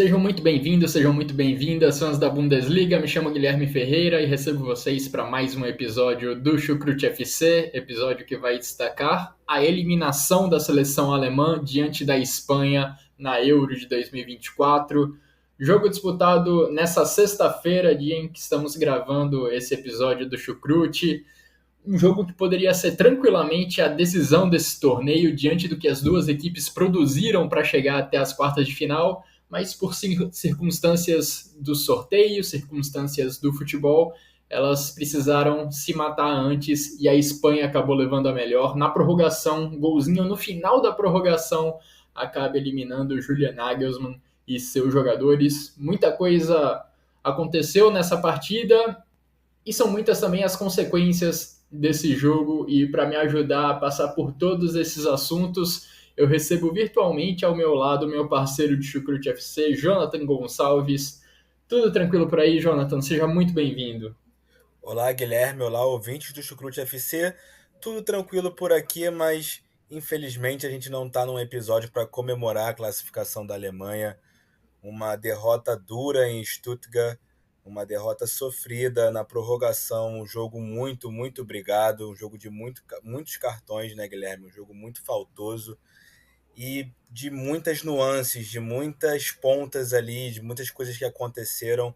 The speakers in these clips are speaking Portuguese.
Sejam muito bem-vindos, sejam muito bem-vindas, fãs da Bundesliga. Me chamo Guilherme Ferreira e recebo vocês para mais um episódio do Chucrute FC, episódio que vai destacar a eliminação da seleção alemã diante da Espanha na Euro de 2024. Jogo disputado nessa sexta-feira, dia em que estamos gravando esse episódio do Chucrute. Um jogo que poderia ser tranquilamente a decisão desse torneio diante do que as duas equipes produziram para chegar até as quartas de final, mas por circunstâncias do sorteio, circunstâncias do futebol, elas precisaram se matar antes e a Espanha acabou levando a melhor. Na prorrogação, um golzinho no final da prorrogação acaba eliminando o Julian Nagelsmann e seus jogadores. Muita coisa aconteceu nessa partida e são muitas também as consequências desse jogo. E para me ajudar a passar por todos esses assuntos, eu recebo virtualmente ao meu lado meu parceiro de Chucrute FC, Jonathan Gonçalves. Tudo tranquilo por aí, Jonathan? Seja muito bem-vindo. Olá, Guilherme. Olá, ouvintes do Chucrute FC. Tudo tranquilo por aqui, mas infelizmente a gente não está num episódio para comemorar a classificação da Alemanha. Uma derrota dura em Stuttgart, uma derrota sofrida na prorrogação, um jogo muito brigado, um jogo de muitos cartões, né, Guilherme? Um jogo muito faltoso e de muitas nuances, de muitas pontas ali, de muitas coisas que aconteceram.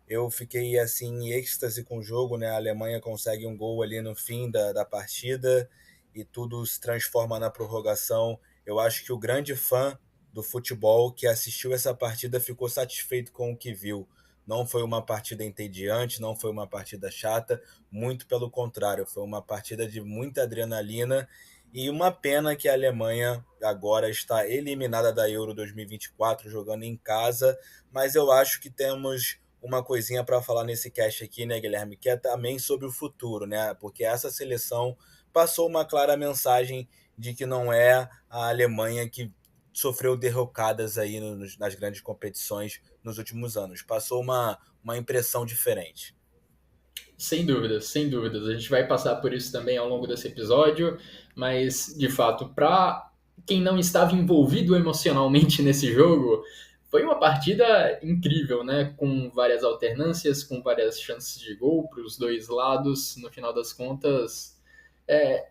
Eu fiquei assim em êxtase com o jogo, né? A Alemanha consegue um gol ali no fim da partida e tudo se transforma na prorrogação. Eu acho que o grande fã do futebol que assistiu essa partida ficou satisfeito com o que viu. Não foi uma partida entediante, não foi uma partida chata, muito pelo contrário, foi uma partida de muita adrenalina e uma pena que a Alemanha agora está eliminada da Euro 2024, jogando em casa, mas eu acho que temos uma coisinha para falar nesse cast aqui, né, Guilherme, que é também sobre o futuro, né? Porque essa seleção passou uma clara mensagem de que não é a Alemanha que sofreu derrocadas aí nas grandes competições nos últimos anos. Passou uma impressão diferente. Sem dúvidas, sem dúvidas. A gente vai passar por isso também ao longo desse episódio, mas de fato, para quem não estava envolvido emocionalmente nesse jogo, foi uma partida incrível, né? Com várias alternâncias, com várias chances de gol para os dois lados. No final das contas, é,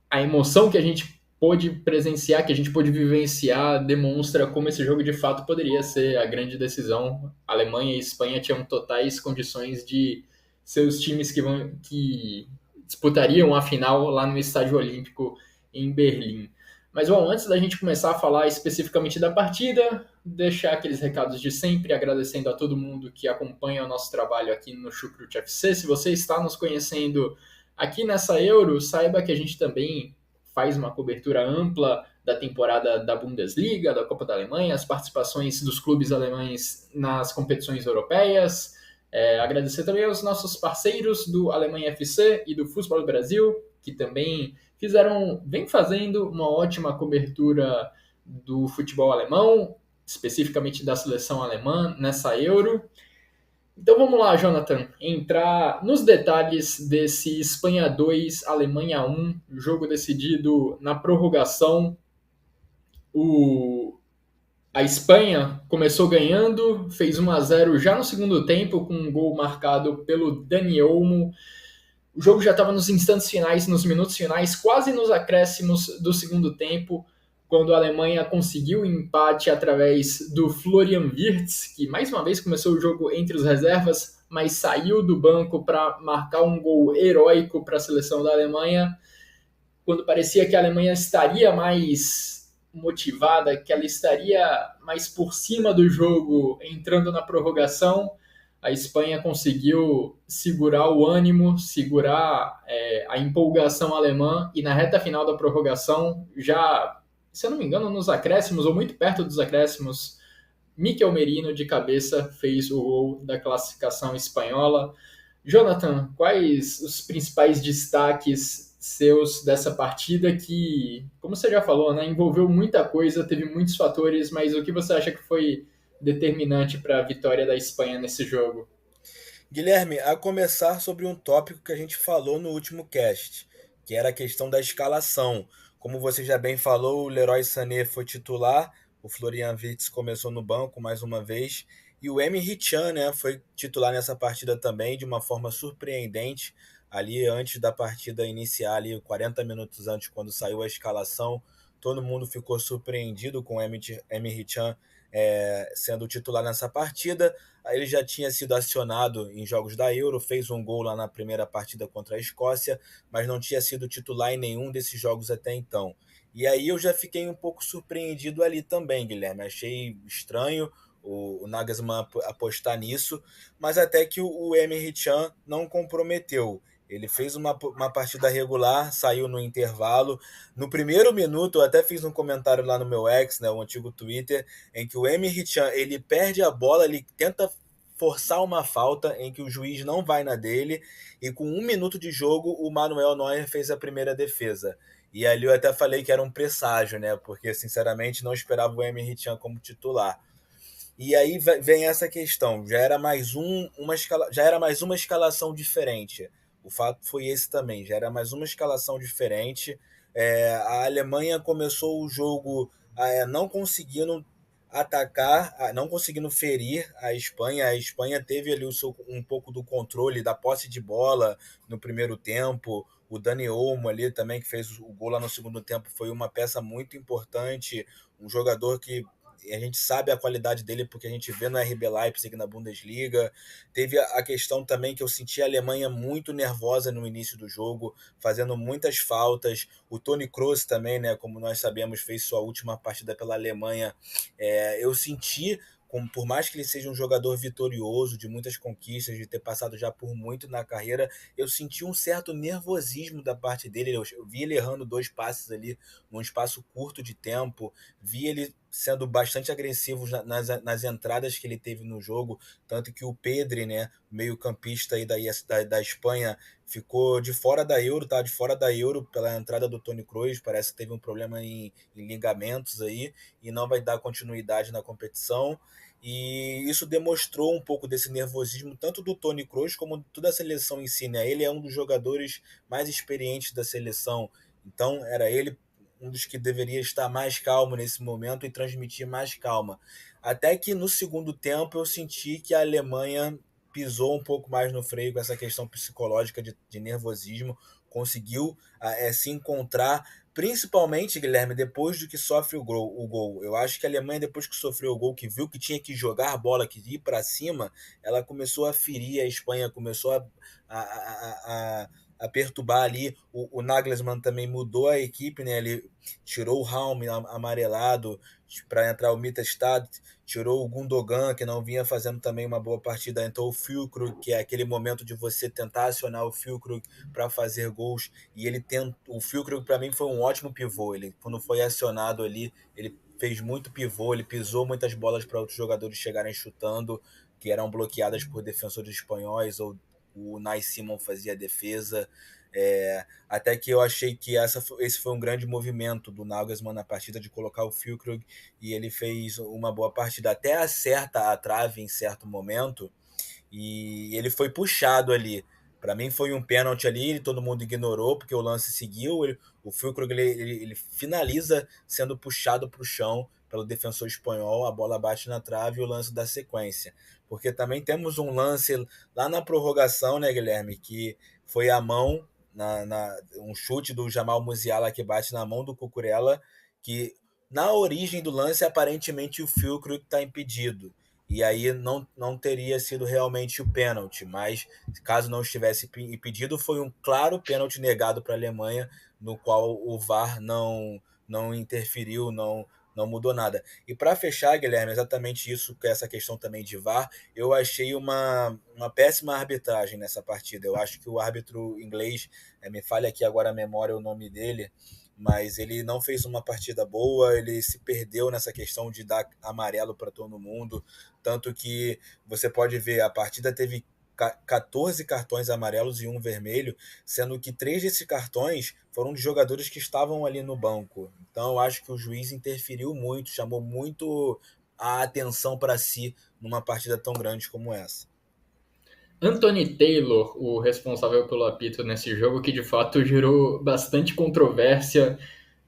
a emoção que a gente pôde presenciar, que a gente pôde vivenciar, demonstra como esse jogo de fato poderia ser a grande decisão. A Alemanha e a Espanha tinham totais condições de seus times que disputariam a final lá no Estádio Olímpico em Berlim. Mas bom, antes da gente começar a falar especificamente da partida, deixar aqueles recados de sempre, agradecendo a todo mundo que acompanha o nosso trabalho aqui no Chucrute FC. Se você está nos conhecendo aqui nessa Euro, saiba que a gente também faz uma cobertura ampla da temporada da Bundesliga, da Copa da Alemanha, as participações dos clubes alemães nas competições europeias. Agradecer também aos nossos parceiros do Alemanha FC e do Futebol Brasil, que também vem fazendo uma ótima cobertura do futebol alemão, especificamente da seleção alemã nessa Euro. Então vamos lá, Jonathan, entrar nos detalhes desse Espanha 2, Alemanha 1, jogo decidido na prorrogação. O, a Espanha começou ganhando, fez 1-0 já no segundo tempo, com um gol marcado pelo Dani Olmo. O jogo já estava nos instantes finais, nos minutos finais, quase nos acréscimos do segundo tempo, quando a Alemanha conseguiu o empate através do Florian Wirtz, que mais uma vez começou o jogo entre os reservas, mas saiu do banco para marcar um gol heróico para a seleção da Alemanha, quando parecia que a Alemanha estaria mais motivada, que ela estaria mais por cima do jogo, entrando na prorrogação. A Espanha conseguiu segurar o ânimo, segurar a empolgação alemã, e na reta final da prorrogação, já, se eu não me engano, nos acréscimos, ou muito perto dos acréscimos, Mikel Merino de cabeça fez o gol da classificação espanhola. Jonathan, quais os principais destaques seus dessa partida que, como você já falou, né, envolveu muita coisa, teve muitos fatores, mas o que você acha que foi determinante para a vitória da Espanha nesse jogo? Guilherme, a começar sobre um tópico que a gente falou no último cast, que era a questão da escalação. Como você já bem falou, o Leroy Sané foi titular, O Florian Wirtz começou no banco mais uma vez. E o Emre Can, né, foi titular nessa partida também de uma forma surpreendente. Ali antes da partida iniciar, ali 40 minutos antes, quando saiu a escalação, todo mundo ficou surpreendido com o Emre Can sendo titular nessa partida. Ele já tinha sido acionado em jogos da Euro, fez um gol lá na primeira partida contra a Escócia, mas não tinha sido titular em nenhum desses jogos até então. E aí eu já fiquei um pouco surpreendido ali também, Guilherme. Achei estranho o Nagelsmann apostar nisso, mas até que o Emre Can não comprometeu. Ele fez uma partida regular, saiu no intervalo. No primeiro minuto, eu até fiz um comentário lá no meu ex, né, o antigo Twitter, em que o Emre Can ele perde a bola, ele tenta forçar uma falta em que o juiz não vai na dele, e com 1 minuto de jogo, o Manuel Neuer fez a primeira defesa. E ali eu até falei que era um presságio, né? Porque, sinceramente, não esperava o Emre Can como titular. E aí vem essa questão, já era mais uma escalação diferente. O fato foi esse também, já era mais uma escalação diferente. A Alemanha começou o jogo não conseguindo atacar, não conseguindo ferir a Espanha. A Espanha teve ali um pouco do controle da posse de bola no primeiro tempo. O Dani Olmo ali também, que fez o gol lá no segundo tempo, foi uma peça muito importante. Um jogador que a gente sabe a qualidade dele porque a gente vê no RB Leipzig na Bundesliga. Teve a questão também que eu senti a Alemanha muito nervosa no início do jogo, fazendo muitas faltas. O Toni Kroos também, né, como nós sabemos, fez sua última partida pela Alemanha. Eu senti, por mais que ele seja um jogador vitorioso, de muitas conquistas, de ter passado já por muito na carreira, eu senti um certo nervosismo da parte dele. Eu vi ele errando 2 passes ali num espaço curto de tempo, vi ele sendo bastante agressivo nas entradas que ele teve no jogo, tanto que o Pedri, né, meio-campista aí da Espanha, ficou de fora da Euro, tá de fora da Euro pela entrada do Toni Kroos, parece que teve um problema em ligamentos aí e não vai dar continuidade na competição. E isso demonstrou um pouco desse nervosismo, tanto do Toni Kroos como de toda a seleção em si, né? Ele é um dos jogadores mais experientes da seleção, então era ele um dos que deveria estar mais calmo nesse momento e transmitir mais calma. Até que no segundo tempo eu senti que a Alemanha pisou um pouco mais no freio com essa questão psicológica de nervosismo, conseguiu se encontrar, principalmente, Guilherme, depois do que sofre o gol. Eu acho que a Alemanha, depois que sofreu o gol, que viu que tinha que jogar a bola, que ir para cima, ela começou a ferir a Espanha, começou a perturbar ali. O Nagelsmann também mudou a equipe, né? Ele tirou o Raum amarelado para entrar o Mittelstadt, tirou o Gundogan, que não vinha fazendo também uma boa partida, entrou o Füllkrug, que é aquele momento de você tentar acionar o Füllkrug para fazer gols, e o Füllkrug para mim foi um ótimo pivô. Ele, quando foi acionado ali, ele fez muito pivô, ele pisou muitas bolas para outros jogadores chegarem chutando, que eram bloqueadas por defensores espanhóis, ou o Nai Simon fazia a defesa. Até que eu achei que esse foi um grande movimento do Nagelsmann na partida, de colocar o Füllkrug, e ele fez uma boa partida. Até acerta a trave em certo momento, e ele foi puxado ali. Para mim foi um pênalti ali, todo mundo ignorou porque o lance seguiu. O Füllkrug ele finaliza sendo puxado para o chão pelo defensor espanhol, a bola bate na trave e o lance da sequência. Porque também temos um lance lá na prorrogação, né, Guilherme, que foi a mão, um chute do Jamal Musiala que bate na mão do Cucurella, que na origem do lance aparentemente o Füllkrug está impedido. E aí não teria sido realmente o pênalti, mas caso não estivesse impedido, foi um claro pênalti negado para a Alemanha, no qual o VAR não interferiu, não mudou nada. E para fechar, Guilherme, exatamente isso, que é essa questão também de VAR, eu achei uma péssima arbitragem nessa partida. Eu acho que o árbitro inglês, me falha aqui agora a memória o nome dele, mas ele não fez uma partida boa, ele se perdeu nessa questão de dar amarelo para todo mundo, tanto que você pode ver, a partida teve 14 cartões amarelos e um vermelho, sendo que 3 desses cartões foram de jogadores que estavam ali no banco. Então eu acho que o juiz interferiu muito, chamou muito a atenção para si numa partida tão grande como essa. Anthony Taylor, o responsável pelo apito nesse jogo, que de fato gerou bastante controvérsia.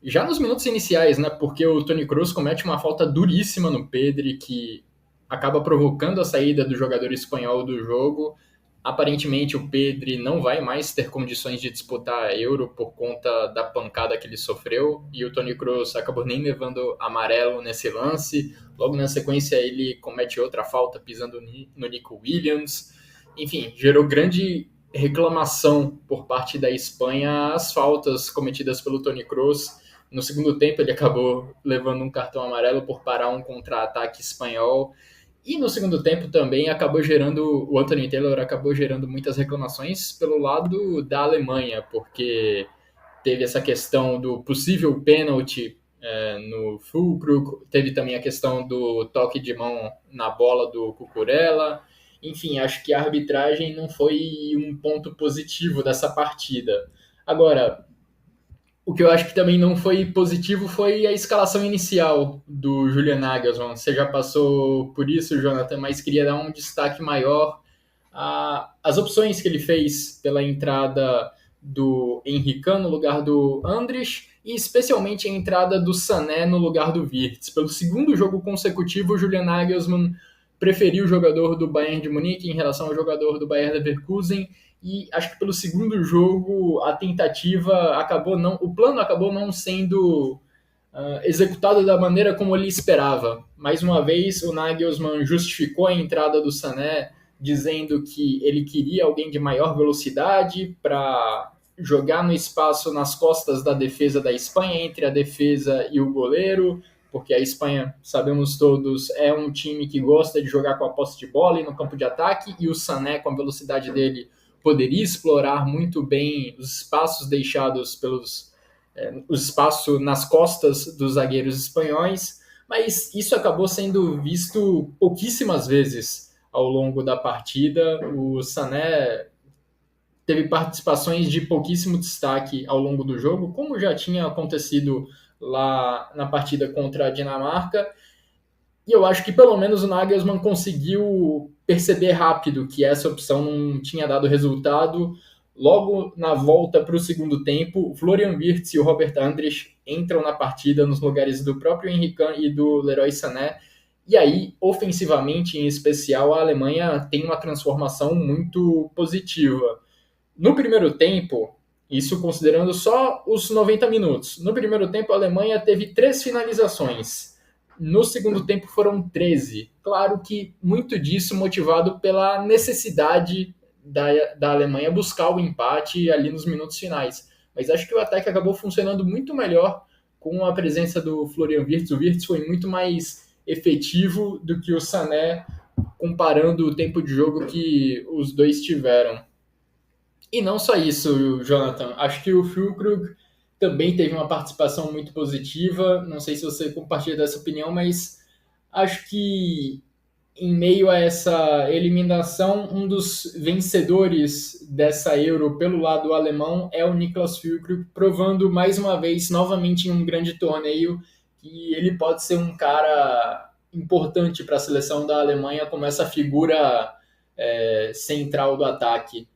já nos minutos iniciais, né? Porque o Toni Kroos comete uma falta duríssima no Pedri, que acaba provocando a saída do jogador espanhol do jogo. Aparentemente, o Pedri não vai mais ter condições de disputar a Euro por conta da pancada que ele sofreu, e o Toni Kroos acabou nem levando amarelo nesse lance. Logo na sequência, ele comete outra falta pisando no Nico Williams. Enfim, gerou grande reclamação por parte da Espanha as faltas cometidas pelo Toni Kroos. No segundo tempo, ele acabou levando um cartão amarelo por parar um contra-ataque espanhol. E no segundo tempo também acabou gerando, o Anthony Taylor acabou gerando muitas reclamações pelo lado da Alemanha, porque teve essa questão do possível pênalti no Fulkrug, teve também a questão do toque de mão na bola do Cucurella. Enfim, acho que a arbitragem não foi um ponto positivo dessa partida. Agora, o que eu acho que também não foi positivo foi a escalação inicial do Julian Nagelsmann. Você já passou por isso, Jonathan, mas queria dar um destaque maior às opções que ele fez pela entrada do Henrique no lugar do Andrich e especialmente a entrada do Sané no lugar do Wirtz. Pelo segundo jogo consecutivo, o Julian Nagelsmann preferiu o jogador do Bayern de Munique em relação ao jogador do Bayern Leverkusen e acho que pelo segundo jogo a tentativa acabou não, o plano acabou não sendo executado da maneira como ele esperava. Mais uma vez, o Nagelsmann justificou a entrada do Sané dizendo que ele queria alguém de maior velocidade para jogar no espaço nas costas da defesa da Espanha, entre a defesa e o goleiro, porque a Espanha, sabemos todos, é um time que gosta de jogar com a posse de bola e no campo de ataque, e o Sané, com a velocidade dele, poderia explorar muito bem os espaços deixados pelos os espaços nas costas dos zagueiros espanhóis, mas isso acabou sendo visto pouquíssimas vezes ao longo da partida. O Sané teve participações de pouquíssimo destaque ao longo do jogo, como já tinha acontecido lá na partida contra a Dinamarca, e eu acho que pelo menos o Nagelsmann conseguiu perceber rápido que essa opção não tinha dado resultado. Logo na volta para o segundo tempo, o Florian Wirtz e o Robert Andrich entram na partida nos lugares do próprio Henrique e do Leroy Sané. E aí, ofensivamente em especial, a Alemanha tem uma transformação muito positiva. No primeiro tempo, isso considerando só os 90 minutos, no primeiro tempo a Alemanha teve 3 finalizações. No segundo tempo foram 13. Claro que muito disso motivado pela necessidade da Alemanha buscar o empate ali nos minutos finais. Mas acho que o ataque acabou funcionando muito melhor com a presença do Florian Wirtz. O Wirtz foi muito mais efetivo do que o Sané, comparando o tempo de jogo que os dois tiveram. E não só isso, Jonathan. Acho que o Fulkrug também teve uma participação muito positiva. Não sei se você compartilha dessa opinião, mas acho que em meio a essa eliminação, um dos vencedores dessa Euro pelo lado alemão é o Niklas Füllkrug, provando mais uma vez, novamente em um grande torneio, que ele pode ser um cara importante para a seleção da Alemanha como essa figura central do ataque.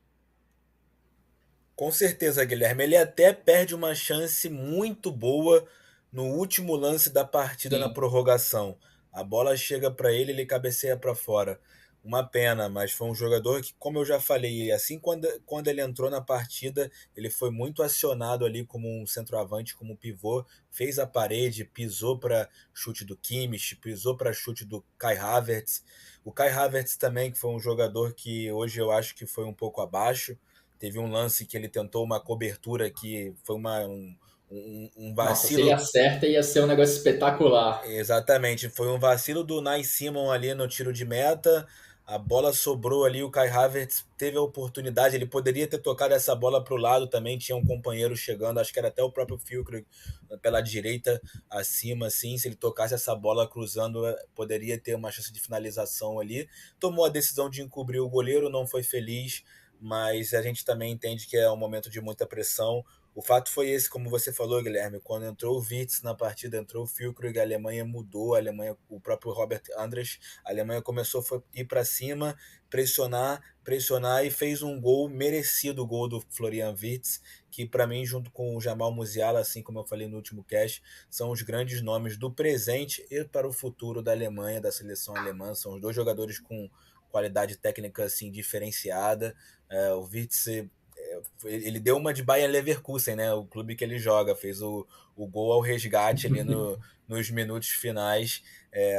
Com certeza, Guilherme. Ele até perde uma chance muito boa no último lance da partida na Sim. prorrogação. A bola chega para ele, ele cabeceia para fora. Uma pena, mas foi um jogador que, como eu já falei, assim quando ele entrou na partida, ele foi muito acionado ali como um centroavante, como um pivô, fez a parede, pisou para chute do Kimmich, pisou para chute do Kai Havertz. O Kai Havertz também, que foi um jogador que hoje eu acho que foi um pouco abaixo. Teve um lance que ele tentou uma cobertura que foi um Nossa, se ele vacilo. acerta, ia ser um negócio espetacular. Exatamente, foi um vacilo do Nai Simon ali no tiro de meta. A bola sobrou ali, o Kai Havertz teve a oportunidade, ele poderia ter tocado essa bola para o lado também, tinha um companheiro chegando, acho que era até o próprio Füllkrug pela direita acima, assim, se ele tocasse essa bola cruzando, poderia ter uma chance de finalização ali. Tomou a decisão de encobrir o goleiro, não foi feliz, mas a gente também entende que é um momento de muita pressão. O fato foi esse, como você falou, Guilherme, quando entrou o Wirtz na partida, entrou o Füllkrug, a Alemanha mudou, a Alemanha, o próprio Robert Andrich, a Alemanha começou a ir para cima, pressionar, pressionar e fez um gol merecido, o gol do Florian Wirtz, que para mim, junto com o Jamal Musiala, assim como eu falei no último cast, são os grandes nomes do presente e para o futuro da Alemanha, da seleção alemã. São os dois jogadores com qualidade técnica assim diferenciada. O Wirtz, ele deu uma de Bayer Leverkusen, né? O clube que ele joga, fez o gol ao resgate ali nos minutos finais.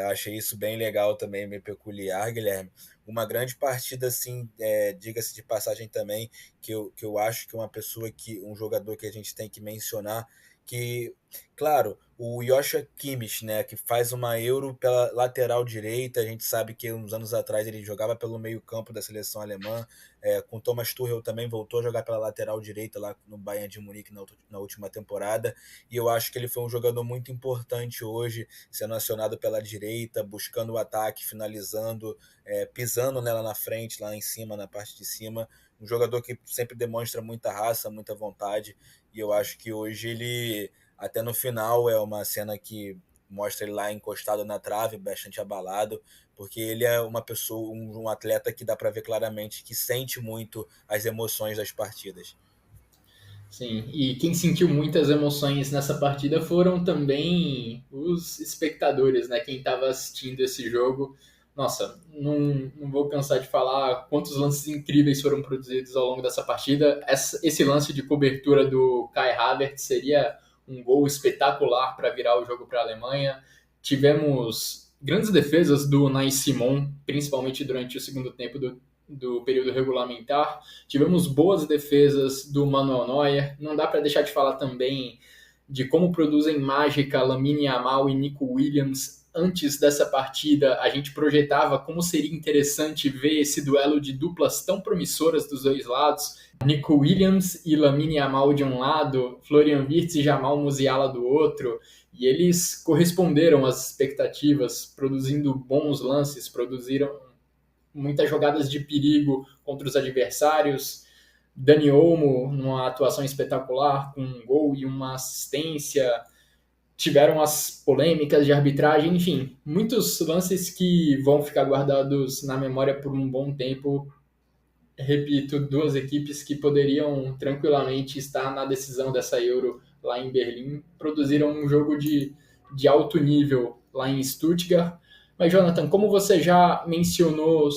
Achei isso bem legal também, bem peculiar, Guilherme. Uma grande partida, assim, diga-se de passagem também, que eu acho que um jogador que a gente tem que mencionar, que, claro, o Joshua Kimmich, né, que faz uma Euro pela lateral direita, a gente sabe que uns anos atrás ele jogava pelo meio campo da seleção alemã, com Thomas Tuchel também voltou a jogar pela lateral direita lá no Bayern de Munique na última temporada, e eu acho que ele foi um jogador muito importante hoje, sendo acionado pela direita, buscando o ataque, finalizando, pisando nela na frente, lá em cima, na parte de cima, um jogador que sempre demonstra muita raça, muita vontade, e eu acho que hoje ele, até no final, é uma cena que mostra ele lá encostado na trave, bastante abalado, porque ele é uma pessoa, um atleta que dá para ver claramente que sente muito as emoções das partidas. Sim, e quem sentiu muitas emoções nessa partida foram também os espectadores, né? Quem estava assistindo esse jogo. Nossa, não vou cansar de falar quantos lances incríveis foram produzidos ao longo dessa partida. Esse lance de cobertura do Kai Havertz seria um gol espetacular para virar o jogo para a Alemanha. Tivemos grandes defesas do Unai Simon, principalmente durante o segundo tempo do período regulamentar. Tivemos boas defesas do Manuel Neuer. Não dá para deixar de falar também de como produzem mágica Lamine Yamal e Nico Williams. Antes dessa partida, a gente projetava como seria interessante ver esse duelo de duplas tão promissoras dos dois lados. Nico Williams e Lamine Yamal de um lado, Florian Wirtz e Jamal Musiala do outro. E eles corresponderam às expectativas, produzindo bons lances, produziram muitas jogadas de perigo contra os adversários. Dani Olmo, numa atuação espetacular, com um gol e uma assistência. Tiveram as polêmicas de arbitragem, enfim, muitos lances que vão ficar guardados na memória por um bom tempo. Repito, duas equipes que poderiam tranquilamente estar na decisão dessa Euro lá em Berlim, produziram um jogo de alto nível lá em Stuttgart. Mas, Jonathan, como você já mencionou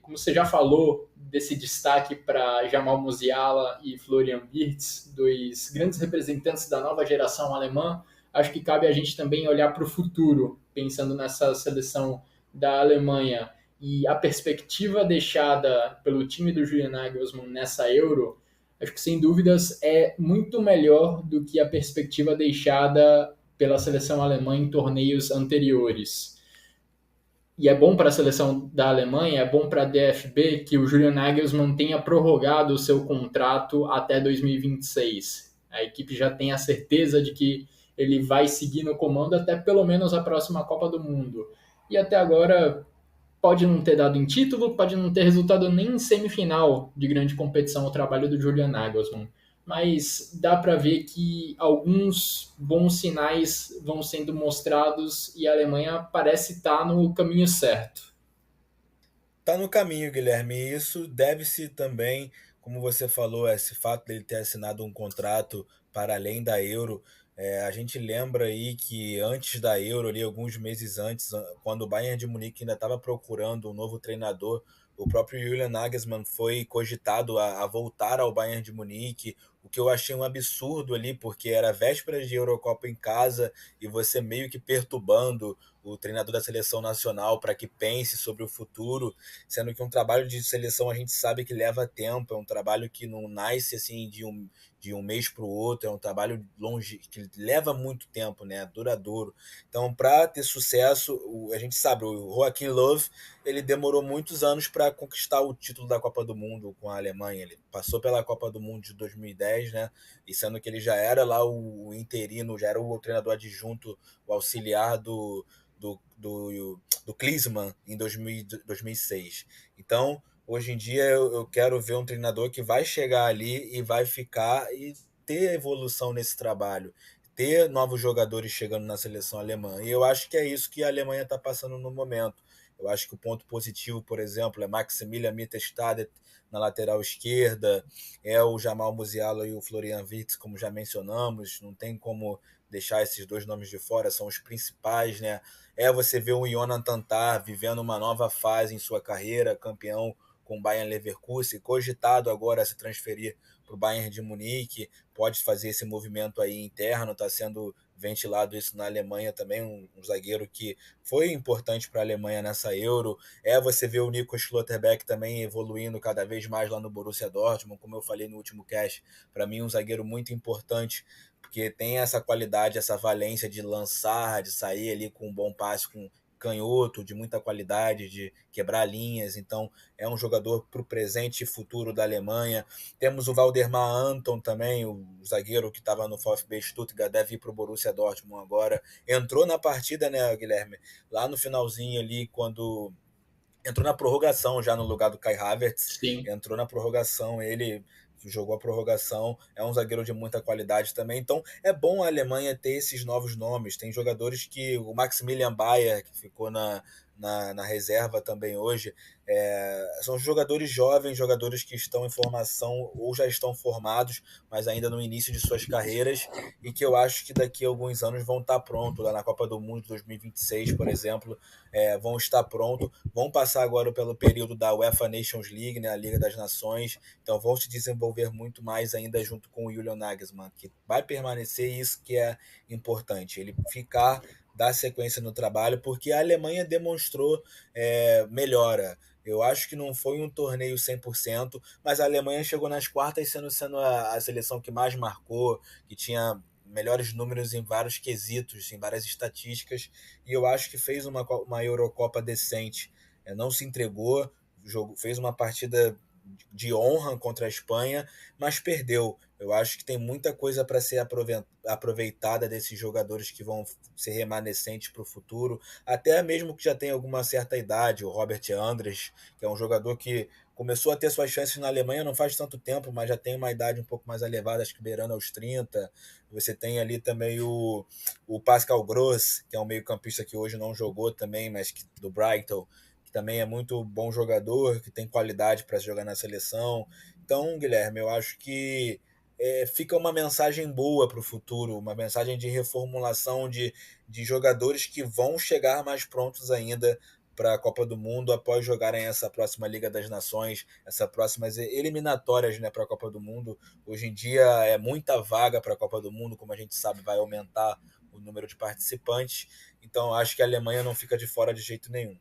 como você já falou desse destaque para Jamal Musiala e Florian Wirtz, dois grandes representantes da nova geração alemã, acho que cabe a gente também olhar para o futuro, pensando nessa seleção da Alemanha e a perspectiva deixada pelo time do Julian Nagelsmann nessa Euro, acho que sem dúvidas é muito melhor do que a perspectiva deixada pela seleção alemã em torneios anteriores. E é bom para a seleção da Alemanha, é bom para a DFB que o Julian Nagelsmann tenha prorrogado o seu contrato até 2026. A equipe já tem a certeza de que ele vai seguir no comando até pelo menos a próxima Copa do Mundo. E até agora pode não ter dado em título, pode não ter resultado nem em semifinal de grande competição o trabalho do Julian Nagelsmann, mas dá para ver que alguns bons sinais vão sendo mostrados e a Alemanha parece estar no caminho certo. Tá no caminho, Guilherme. E isso deve-se também, como você falou, esse fato dele ter assinado um contrato para além da Euro. A gente lembra aí que antes da Euro, ali, alguns meses antes, quando o Bayern de Munique ainda estava procurando um novo treinador, o próprio Julian Nagelsmann foi cogitado a voltar ao Bayern de Munique, o que eu achei um absurdo ali, porque era véspera de Eurocopa em casa e você meio que perturbando o treinador da seleção nacional para que pense sobre o futuro, sendo que um trabalho de seleção a gente sabe que leva tempo, é um trabalho que não nasce assim de um mês para o outro, é um trabalho longe, que leva muito tempo, né, duradouro. Então, para ter sucesso, a gente sabe, o Joachim Löw, ele demorou muitos anos para conquistar o título da Copa do Mundo com a Alemanha. Ele passou pela Copa do Mundo de 2010, né, e sendo que ele já era lá o interino, já era o treinador adjunto, o auxiliar do Klinsmann em 2006. Então, hoje em dia, eu quero ver um treinador que vai chegar ali e vai ficar e ter evolução nesse trabalho, ter novos jogadores chegando na seleção alemã. E eu acho que é isso que a Alemanha está passando no momento. Eu acho que o ponto positivo, por exemplo, é Maximilian Mittelstadt na lateral esquerda, é o Jamal Musiala e o Florian Wirtz, como já mencionamos, não tem como deixar esses dois nomes de fora, são os principais, né? É você ver o Jonathan Tah vivendo uma nova fase em sua carreira, campeão com o Bayern Leverkusen, cogitado agora a se transferir para o Bayern de Munique, pode fazer esse movimento aí interno, está sendo ventilado isso na Alemanha também, um zagueiro que foi importante para a Alemanha nessa Euro. É você ver o Nico Schlotterbeck também evoluindo cada vez mais lá no Borussia Dortmund, como eu falei no último cast, para mim um zagueiro muito importante, porque tem essa qualidade, essa valência de lançar, de sair ali com um bom passe, com canhoto, de muita qualidade, de quebrar linhas. Então é um jogador para o presente e futuro da Alemanha. Temos o Waldemar Anton também, o zagueiro que estava no VfB Stuttgart, deve ir para o Borussia Dortmund agora. Entrou na partida, né, Guilherme? Lá no finalzinho ali, quando entrou na prorrogação já no lugar do Kai Havertz, Sim. entrou na prorrogação, ele jogou a prorrogação, é um zagueiro de muita qualidade também, então é bom a Alemanha ter esses novos nomes, tem jogadores que, o Maximilian Bayer, que ficou na reserva também hoje, são jogadores jovens, jogadores que estão em formação ou já estão formados, mas ainda no início de suas carreiras, e que eu acho que daqui a alguns anos vão estar prontos, lá na Copa do Mundo de 2026, por exemplo, vão estar prontos, vão passar agora pelo período da UEFA Nations League, né, a Liga das Nações, então vão se desenvolver muito mais ainda junto com o Julian Nagelsmann, que vai permanecer, isso que é importante, ele ficar, dar sequência no trabalho, porque a Alemanha demonstrou melhora. Eu acho que não foi um torneio 100%, mas a Alemanha chegou nas quartas sendo a seleção que mais marcou, que tinha melhores números em vários quesitos, em várias estatísticas, e eu acho que fez uma Eurocopa decente. Não se entregou, fez uma partida de honra contra a Espanha, mas perdeu. Eu acho que tem muita coisa para ser aproveitada desses jogadores que vão ser remanescentes para o futuro, até mesmo que já tem alguma certa idade, o Robert Andres, que é um jogador que começou a ter suas chances na Alemanha não faz tanto tempo, mas já tem uma idade um pouco mais elevada, acho que beirando aos 30. Você tem ali também o Pascal Gross, que é um meio-campista que hoje não jogou também, mas do Brighton, que também é muito bom jogador, que tem qualidade para jogar na seleção. Então, Guilherme, eu acho que fica uma mensagem boa para o futuro, uma mensagem de reformulação de jogadores que vão chegar mais prontos ainda para a Copa do Mundo após jogarem essa próxima Liga das Nações, essas próximas eliminatórias, né, para a Copa do Mundo. Hoje em dia é muita vaga para a Copa do Mundo, como a gente sabe, vai aumentar o número de participantes. Então acho que a Alemanha não fica de fora de jeito nenhum.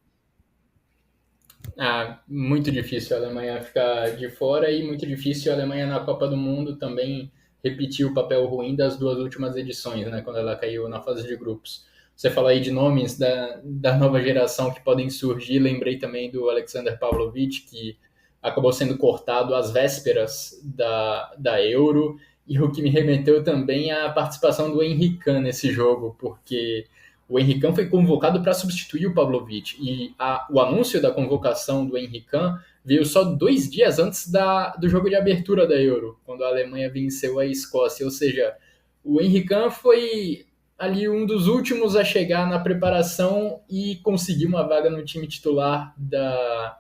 Muito difícil a Alemanha ficar de fora e muito difícil a Alemanha na Copa do Mundo também repetir o papel ruim das duas últimas edições, né, quando ela caiu na fase de grupos. Você fala aí de nomes da nova geração que podem surgir, lembrei também do Alexander Pavlovich, que acabou sendo cortado às vésperas da Euro, e o que me remeteu também à participação do Henry Kahn nesse jogo, porque o Henry Kahn foi convocado para substituir o Pavlovich, e o anúncio da convocação do Henry Kahn veio só 2 dias antes do jogo de abertura da Euro, quando a Alemanha venceu a Escócia. Ou seja, o Henry Kahn foi ali um dos últimos a chegar na preparação e conseguir uma vaga no time titular da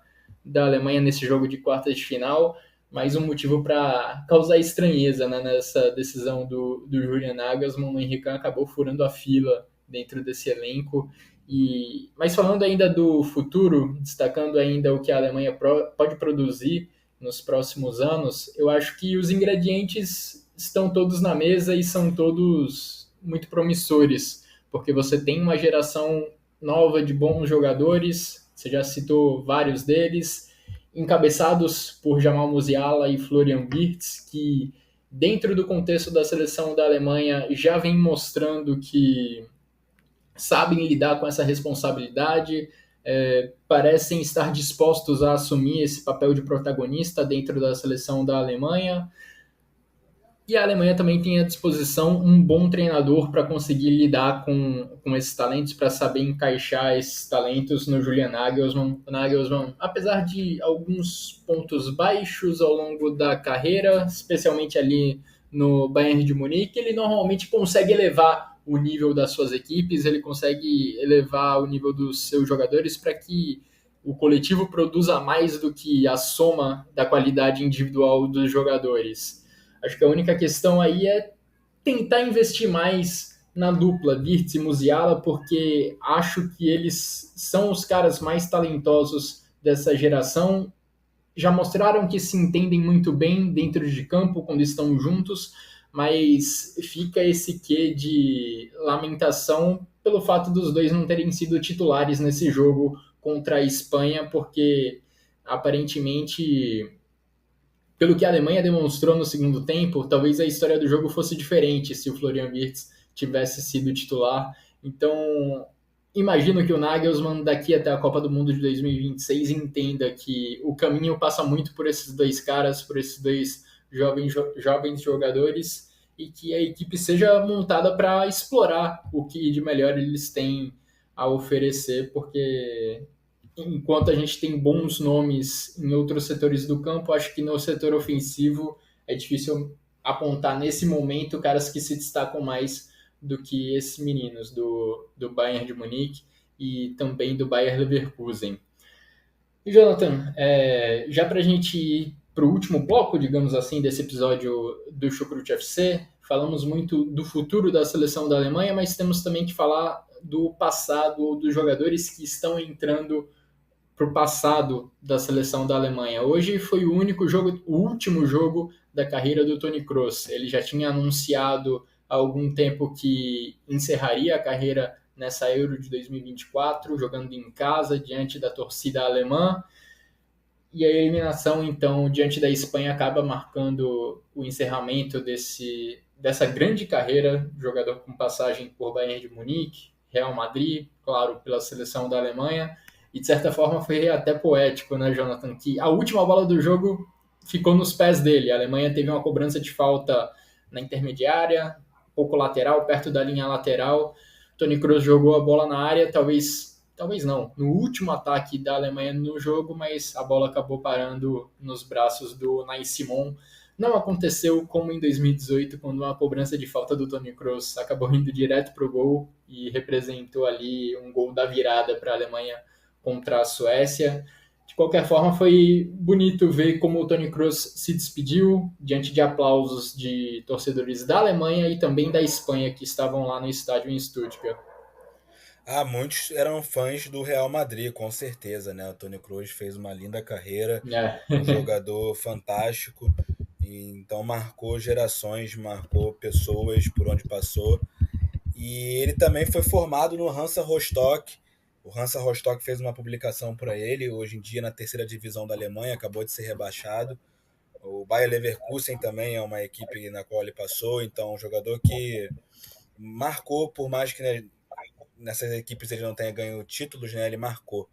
Alemanha nesse jogo de quartas de final. Mais um motivo para causar estranheza, né, nessa decisão do Julian Nagelsmann. O Henry Kahn acabou furando a fila dentro desse elenco. Mas falando ainda do futuro, destacando ainda o que a Alemanha pode produzir nos próximos anos, eu acho que os ingredientes estão todos na mesa e são todos muito promissores, porque você tem uma geração nova de bons jogadores, você já citou vários deles, encabeçados por Jamal Musiala e Florian Wirtz, que dentro do contexto da seleção da Alemanha já vem mostrando que sabem lidar com essa responsabilidade, parecem estar dispostos a assumir esse papel de protagonista dentro da seleção da Alemanha. E a Alemanha também tem à disposição um bom treinador para conseguir lidar com esses talentos, para saber encaixar esses talentos no Julian Nagelsmann. O Nagelsmann, apesar de alguns pontos baixos ao longo da carreira, especialmente ali no Bayern de Munique, ele normalmente consegue elevar o nível das suas equipes, ele consegue elevar o nível dos seus jogadores para que o coletivo produza mais do que a soma da qualidade individual dos jogadores. Acho que a única questão aí é tentar investir mais na dupla Wirtz e Musiala, porque acho que eles são os caras mais talentosos dessa geração. Já mostraram que se entendem muito bem dentro de campo quando estão juntos, mas fica esse quê de lamentação pelo fato dos dois não terem sido titulares nesse jogo contra a Espanha, porque aparentemente, pelo que a Alemanha demonstrou no segundo tempo, talvez a história do jogo fosse diferente se o Florian Wirtz tivesse sido titular. Então, imagino que o Nagelsmann, daqui até a Copa do Mundo de 2026, entenda que o caminho passa muito por esses dois caras, por esses dois jovens jogadores, e que a equipe seja montada para explorar o que de melhor eles têm a oferecer, porque enquanto a gente tem bons nomes em outros setores do campo, acho que no setor ofensivo é difícil apontar nesse momento caras que se destacam mais do que esses meninos do Bayern de Munique e também do Bayer Leverkusen. E Jonathan, já para a gente ir para o último bloco, digamos assim, desse episódio do Chucrute FC, falamos muito do futuro da seleção da Alemanha, mas temos também que falar do passado, dos jogadores que estão entrando para o passado da seleção da Alemanha. Hoje foi o último jogo da carreira do Toni Kroos. Ele já tinha anunciado há algum tempo que encerraria a carreira nessa Euro de 2024, jogando em casa diante da torcida alemã. E a eliminação, então, diante da Espanha acaba marcando o encerramento dessa grande carreira, jogador com passagem por Bayern de Munique, Real Madrid, claro, pela seleção da Alemanha. E de certa forma foi até poético, né, Jonathan? Que a última bola do jogo ficou nos pés dele. A Alemanha teve uma cobrança de falta na intermediária, pouco lateral, perto da linha lateral. Toni Kroos jogou a bola na área, talvez não, no último ataque da Alemanha no jogo, mas a bola acabou parando nos braços do Nai Simon. Não aconteceu como em 2018, quando uma cobrança de falta do Toni Kroos acabou indo direto para o gol e representou ali um gol da virada para a Alemanha contra a Suécia. De qualquer forma, foi bonito ver como o Toni Kroos se despediu diante de aplausos de torcedores da Alemanha e também da Espanha que estavam lá no estádio em Stuttgart. Ah, muitos eram fãs do Real Madrid, com certeza, né? O Toni Kroos fez uma linda carreira, um É. jogador fantástico, e então marcou gerações, marcou pessoas por onde passou. E ele também foi formado no Hansa Rostock. O Hansa Rostock fez uma publicação para ele, hoje em dia na terceira divisão da Alemanha, acabou de ser rebaixado. O Bayer Leverkusen também é uma equipe na qual ele passou, então um jogador que marcou, por mais que, né, nessas equipes ele não tenha ganho títulos, né, ele marcou.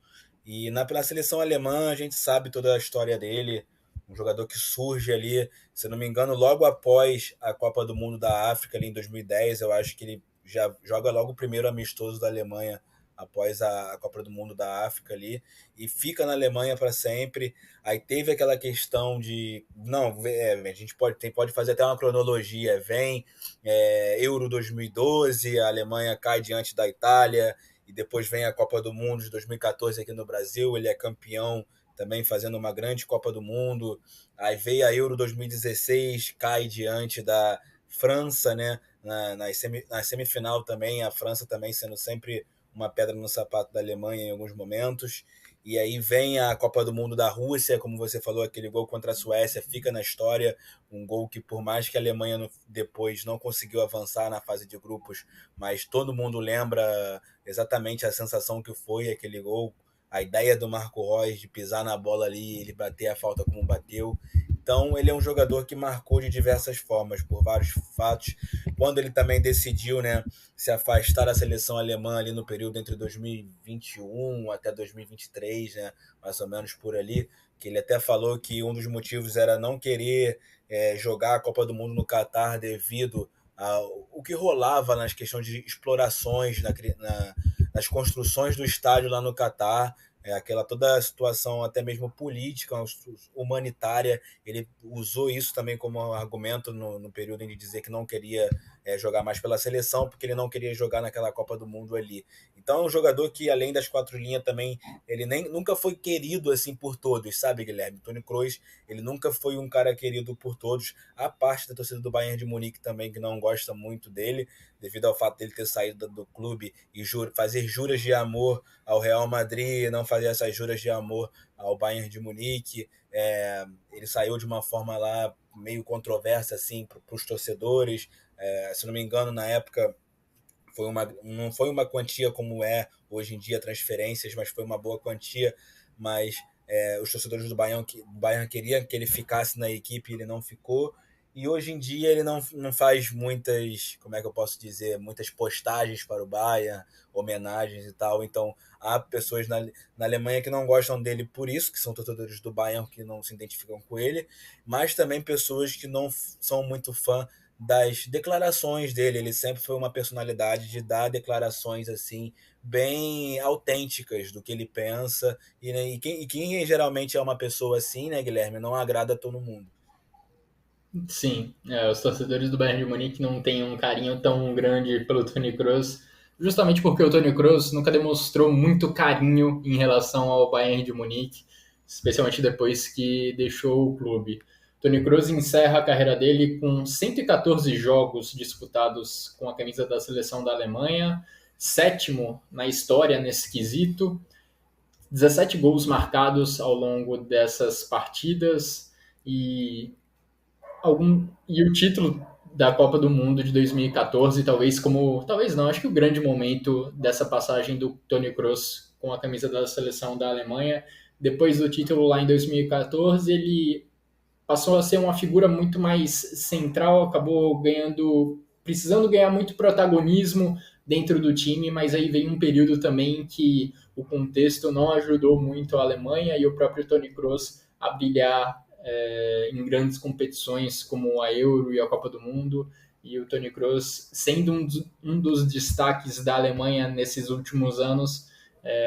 E pela seleção alemã a gente sabe toda a história dele, um jogador que surge ali, se eu não me engano, logo após a Copa do Mundo da África, ali em 2010, eu acho que ele já joga logo o primeiro amistoso da Alemanha após a Copa do Mundo da África ali, e fica na Alemanha para sempre. Aí teve aquela questão de, não, a gente pode fazer até uma cronologia, vem Euro 2012, a Alemanha cai diante da Itália, e depois vem a Copa do Mundo de 2014 aqui no Brasil, ele é campeão também fazendo uma grande Copa do Mundo. Aí veio a Euro 2016, cai diante da França, né? Na semifinal também, a França também sendo sempre uma pedra no sapato da Alemanha em alguns momentos. E aí vem a Copa do Mundo da Rússia, como você falou, aquele gol contra a Suécia fica na história, um gol que por mais que a Alemanha depois não conseguiu avançar na fase de grupos, mas todo mundo lembra exatamente a sensação que foi aquele gol, a ideia do Marco Reus de pisar na bola ali, ele bater a falta como bateu. Então ele é um jogador que marcou de diversas formas, por vários fatos. Quando ele também decidiu, né, se afastar da seleção alemã ali no período entre 2021 até 2023, né, mais ou menos por ali, que ele até falou que um dos motivos era não querer jogar a Copa do Mundo no Catar devido ao que rolava nas questões de explorações nas construções do estádio lá no Catar. aquela toda a situação até mesmo política, humanitária, ele usou isso também como argumento no período de dizer que não queria jogar mais pela seleção, porque ele não queria jogar naquela Copa do Mundo ali. Então é um jogador que, além das quatro linhas também, ele nunca foi querido assim por todos, sabe, Guilherme? Toni Kroos, ele nunca foi um cara querido por todos. A parte da torcida do Bayern de Munique também, que não gosta muito dele, devido ao fato dele ter saído do clube e fazer juras de amor ao Real Madrid, não fazer essas juras de amor ao Bayern de Munique. Ele saiu de uma forma lá meio controversa assim para os torcedores. Se não me engano, na época não foi uma quantia como é hoje em dia transferências, mas foi uma boa quantia. Mas os torcedores do Bayern queriam que ele ficasse na equipe, ele não ficou. E hoje em dia ele não faz muitas, como é que eu posso dizer, muitas postagens para o Bayern, homenagens e tal. Então há pessoas na Alemanha que não gostam dele por isso, que são torcedores do Bayern que não se identificam com ele, mas também pessoas que não são muito fã das declarações dele. Ele sempre foi uma personalidade de dar declarações assim bem autênticas do que ele pensa, né, quem geralmente é uma pessoa assim, né, Guilherme, não agrada a todo mundo. Sim, os torcedores do Bayern de Munique não têm um carinho tão grande pelo Toni Kroos, justamente porque o Toni Kroos nunca demonstrou muito carinho em relação ao Bayern de Munique, especialmente depois que deixou o clube. Toni Kroos encerra a carreira dele com 114 jogos disputados com a camisa da seleção da Alemanha, sétimo na história nesse quesito, 17 gols marcados ao longo dessas partidas e e o título da Copa do Mundo de 2014, talvez não, acho que o grande momento dessa passagem do Toni Kroos com a camisa da seleção da Alemanha. Depois do título lá em 2014, ele passou a ser uma figura muito mais central, acabou precisando ganhar muito protagonismo dentro do time, mas aí veio um período também que o contexto não ajudou muito a Alemanha e o próprio Toni Kroos a brilhar em grandes competições como a Euro e a Copa do Mundo, e o Toni Kroos sendo um dos destaques da Alemanha nesses últimos anos,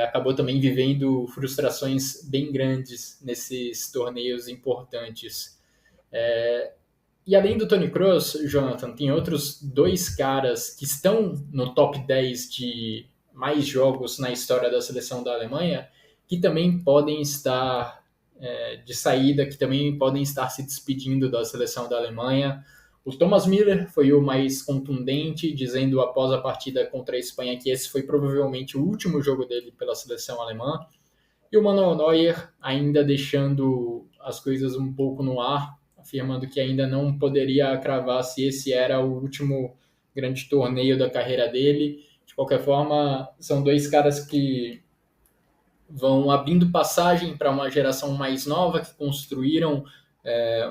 acabou também vivendo frustrações bem grandes nesses torneios importantes. E além do Toni Kroos, Jonathan, tem outros dois caras que estão no top 10 de mais jogos na história da seleção da Alemanha, que também podem estar de saída, que também podem estar se despedindo da seleção da Alemanha. O Thomas Müller foi o mais contundente, dizendo após a partida contra a Espanha que esse foi provavelmente o último jogo dele pela seleção alemã. E o Manuel Neuer ainda deixando as coisas um pouco no ar, afirmando que ainda não poderia cravar se esse era o último grande torneio da carreira dele. De qualquer forma, são dois caras que vão abrindo passagem para uma geração mais nova que construíram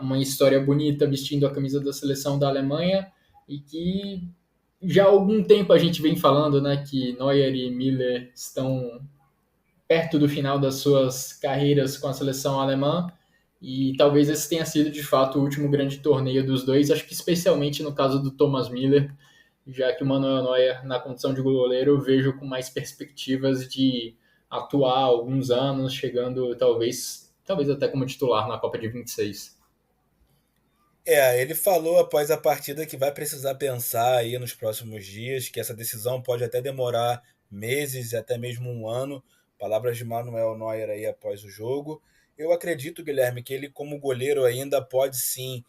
uma história bonita vestindo a camisa da seleção da Alemanha e que já há algum tempo a gente vem falando, né, que Neuer e Müller estão perto do final das suas carreiras com a seleção alemã e talvez esse tenha sido de fato o último grande torneio dos dois, acho que especialmente no caso do Thomas Müller, já que o Manuel Neuer na condição de goleiro eu vejo com mais perspectivas de atuar alguns anos, chegando talvez até como titular na Copa de 26. Ele falou após a partida que vai precisar pensar aí nos próximos dias, que essa decisão pode até demorar meses, até mesmo um ano. Palavras de Manuel Neuer aí após o jogo. Eu acredito, Guilherme, que ele como goleiro ainda pode sim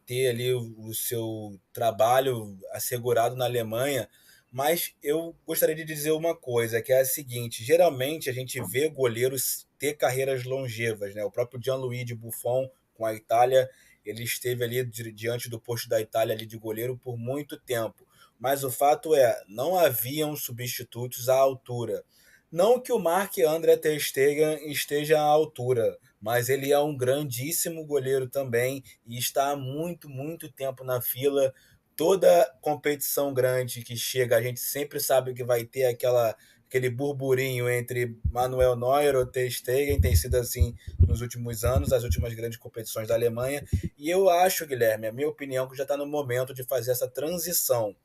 ter ali o seu trabalho assegurado na Alemanha, mas eu gostaria de dizer uma coisa, que é a seguinte: geralmente a gente vê goleiros ter carreiras longevas, né? O próprio Gianluigi Buffon com a Itália, ele esteve ali diante do posto da Itália ali de goleiro por muito tempo. Mas o fato é, não haviam substitutos à altura. Não que o Marc-André ter Stegen esteja à altura, mas ele é um grandíssimo goleiro também e está há muito, muito tempo na fila. Toda competição grande que chega, a gente sempre sabe que vai ter aquele burburinho entre Manuel Neuer ou Ter Stegen, tem sido assim nos últimos anos, as últimas grandes competições da Alemanha. E eu acho, Guilherme, a minha opinião, que já está no momento de fazer essa transição,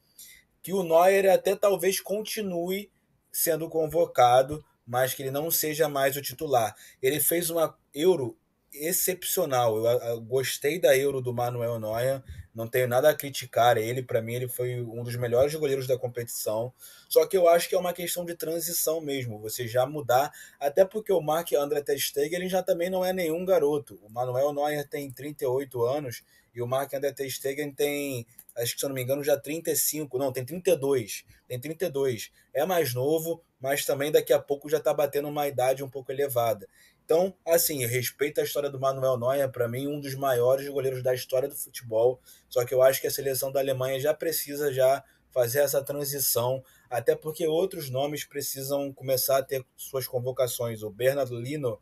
que o Neuer até talvez continue sendo convocado mas que ele não seja mais o titular. Ele fez uma Euro excepcional. Eu gostei da Euro do Manuel Neuer, não tenho nada a criticar ele. Para mim, ele foi um dos melhores goleiros da competição. Só que eu acho que é uma questão de transição mesmo, você já mudar, até porque o Marc-André ter Stegen ele já também não é nenhum garoto. O Manuel Neuer tem 38 anos e o Marc-André ter Stegen tem, acho que se eu não me engano, já 35, não, tem 32. Tem 32. É mais novo, mas também daqui a pouco já está batendo uma idade um pouco elevada. Então, assim, eu respeito a história do Manuel Neuer, para mim, um dos maiores goleiros da história do futebol. Só que eu acho que a seleção da Alemanha já precisa já fazer essa transição, até porque outros nomes precisam começar a ter suas convocações. O Bernard Lino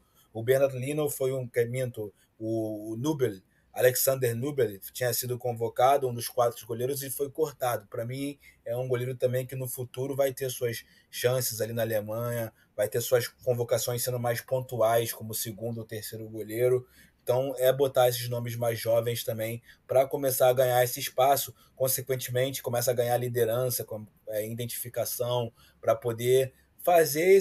foi um minto, o Nubel, Alexander Nubel tinha sido convocado, um dos 4 goleiros, e foi cortado. Para mim, é um goleiro também que no futuro vai ter suas chances ali na Alemanha, vai ter suas convocações sendo mais pontuais, como segundo ou terceiro goleiro. Então, é botar esses nomes mais jovens também para começar a ganhar esse espaço. Consequentemente, começa a ganhar liderança, identificação, para poder fazer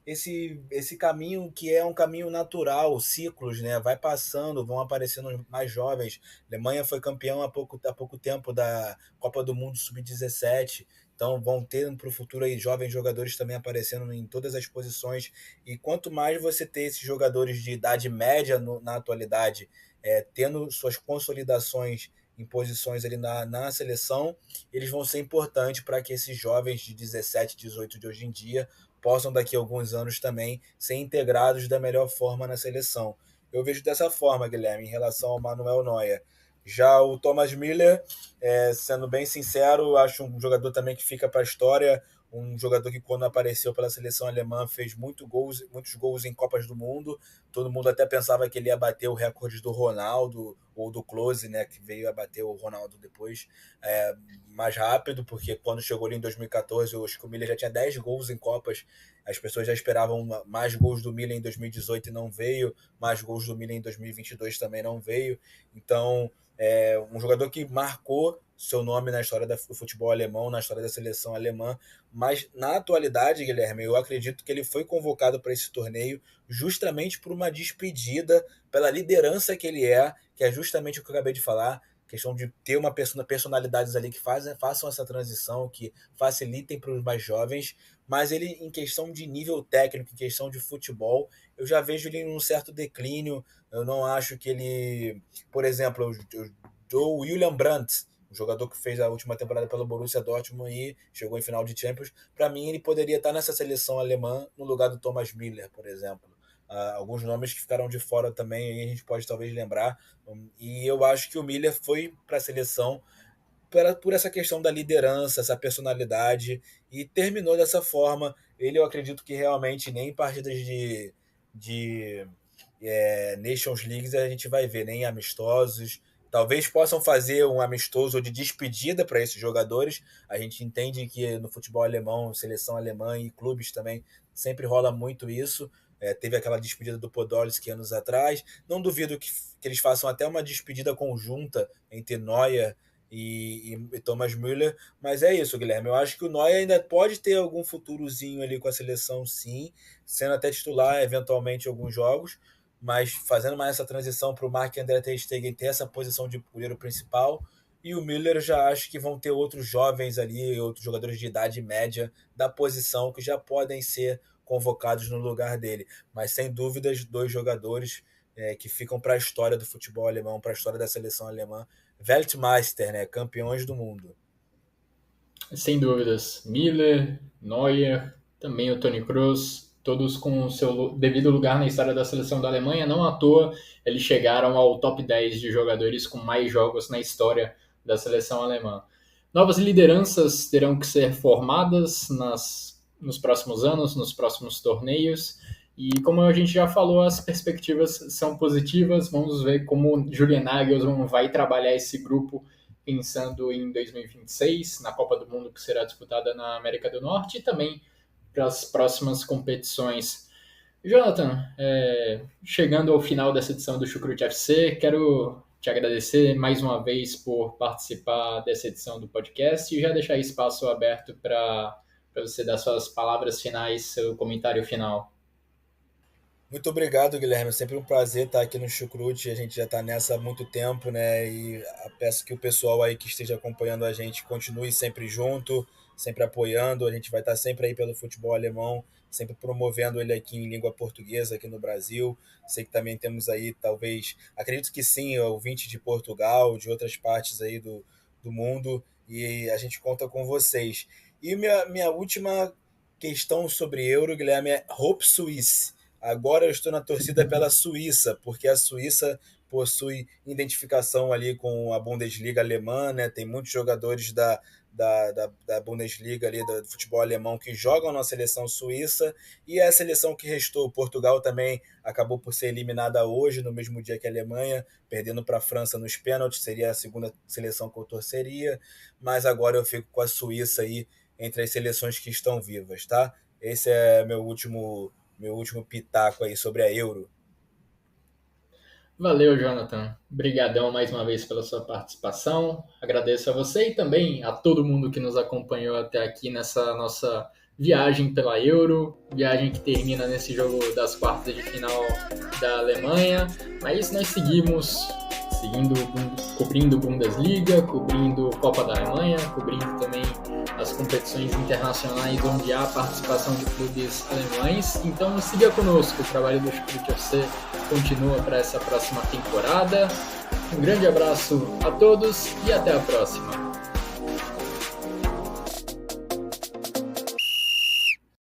esse caminho que é um caminho natural, ciclos, né? Vai passando, vão aparecendo mais jovens. A Alemanha foi campeão há pouco tempo da Copa do Mundo Sub-17, então vão ter para o futuro aí jovens jogadores também aparecendo em todas as posições. E quanto mais você ter esses jogadores de idade média na atualidade, tendo suas consolidações em posições ali na seleção, eles vão ser importantes para que esses jovens de 17, 18 de hoje em dia possam daqui a alguns anos também ser integrados da melhor forma na seleção. Eu vejo dessa forma, Guilherme, em relação ao Manuel Neuer. Já o Thomas Müller, sendo bem sincero, acho um jogador também que fica para a história, um jogador que quando apareceu pela seleção alemã fez muitos gols em Copas do Mundo. Todo mundo até pensava que ele ia bater o recorde do Ronaldo ou do Klose, né, que veio a bater o Ronaldo depois, mais rápido, porque quando chegou ali em 2014, eu acho que o Müller já tinha 10 gols em Copas. As pessoas já esperavam mais gols do Müller em 2018 e não veio, mais gols do Müller em 2022 também não veio. Então, um jogador que marcou seu nome na história do futebol alemão, na história da seleção alemã, mas na atualidade, Guilherme, eu acredito que ele foi convocado para esse torneio justamente por uma despedida, pela liderança que ele que é justamente o que eu acabei de falar, questão de ter uma personalidades ali que façam essa transição, que facilitem para os mais jovens, mas ele, em questão de nível técnico, em questão de futebol, eu já vejo ele em um certo declínio. Eu não acho que ele, por exemplo, o William Brandt, o jogador que fez a última temporada pelo Borussia Dortmund e chegou em final de Champions, para mim ele poderia estar nessa seleção alemã no lugar do Thomas Müller, por exemplo. Alguns nomes que ficaram de fora também, aí a gente pode talvez lembrar. E eu acho que o Müller foi para a seleção por essa questão da liderança, essa personalidade, e terminou dessa forma. Ele, eu acredito que realmente nem em partidas de Nations Leagues a gente vai ver, nem amistosos. Talvez possam fazer um amistoso de despedida para esses jogadores. A gente entende que no futebol alemão, seleção alemã e clubes também, sempre rola muito isso. Teve aquela despedida do Podolski anos atrás. Não duvido que eles façam até uma despedida conjunta entre Neuer e Thomas Müller, mas é isso, Guilherme. Eu acho que o Neuer ainda pode ter algum futurozinho ali com a seleção, sim, sendo até titular eventualmente em alguns jogos, mas fazendo mais essa transição para o Marc-André ter Stegen ter essa posição de goleiro principal. E o Müller já acho que vão ter outros jovens ali, outros jogadores de idade média da posição que já podem ser convocados no lugar dele. Mas sem dúvidas, dois jogadores que ficam para a história do futebol alemão, para a história da seleção alemã. Weltmeister, né? Campeões do mundo. Sem dúvidas. Miller, Neuer, também o Toni Kroos, todos com o seu devido lugar na história da seleção da Alemanha. Não à toa, eles chegaram ao top 10 de jogadores com mais jogos na história da seleção alemã. Novas lideranças terão que ser formadas nos próximos anos, nos próximos torneios. E como a gente já falou, as perspectivas são positivas. Vamos ver como Julian Nagelsmann vai trabalhar esse grupo pensando em 2026, na Copa do Mundo que será disputada na América do Norte e também para as próximas competições. Jonathan, chegando ao final dessa edição do Chucrute FC, quero te agradecer mais uma vez por participar dessa edição do podcast e já deixar espaço aberto para para você dar suas palavras finais, seu comentário final. Muito obrigado, Guilherme. É sempre um prazer estar aqui no Chucrute. A gente já está nessa há muito tempo, né? E peço que o pessoal aí que esteja acompanhando a gente continue sempre junto, sempre apoiando. A gente vai estar sempre aí pelo futebol alemão, sempre promovendo ele aqui em língua portuguesa aqui no Brasil. Sei que também temos aí, talvez, acredito que sim, ouvinte de Portugal, de outras partes aí do mundo. E a gente conta com vocês. E minha última questão sobre Euro, Guilherme, é Hope Suisse. Agora eu estou na torcida pela Suíça, porque a Suíça possui identificação ali com a Bundesliga alemã, né? Tem muitos jogadores da Bundesliga ali, do futebol alemão, que jogam na seleção suíça, e a seleção que restou, Portugal, também acabou por ser eliminada hoje, no mesmo dia que a Alemanha, perdendo para a França nos pênaltis, seria a segunda seleção que eu torceria, mas agora eu fico com a Suíça aí entre as seleções que estão vivas, tá? Esse é meu último pitaco aí sobre a Euro. Valeu, Jonathan. Obrigadão mais uma vez pela sua participação. Agradeço a você e também a todo mundo que nos acompanhou até aqui nessa nossa viagem pela Euro, viagem que termina nesse jogo das quartas de final da Alemanha, mas nós seguimos cobrindo Bundesliga, cobrindo Copa da Alemanha, cobrindo também as competições internacionais onde há participação de clubes alemães. Então siga conosco, o trabalho do Chucrute FC continua para essa próxima temporada. Um grande abraço a todos e até a próxima.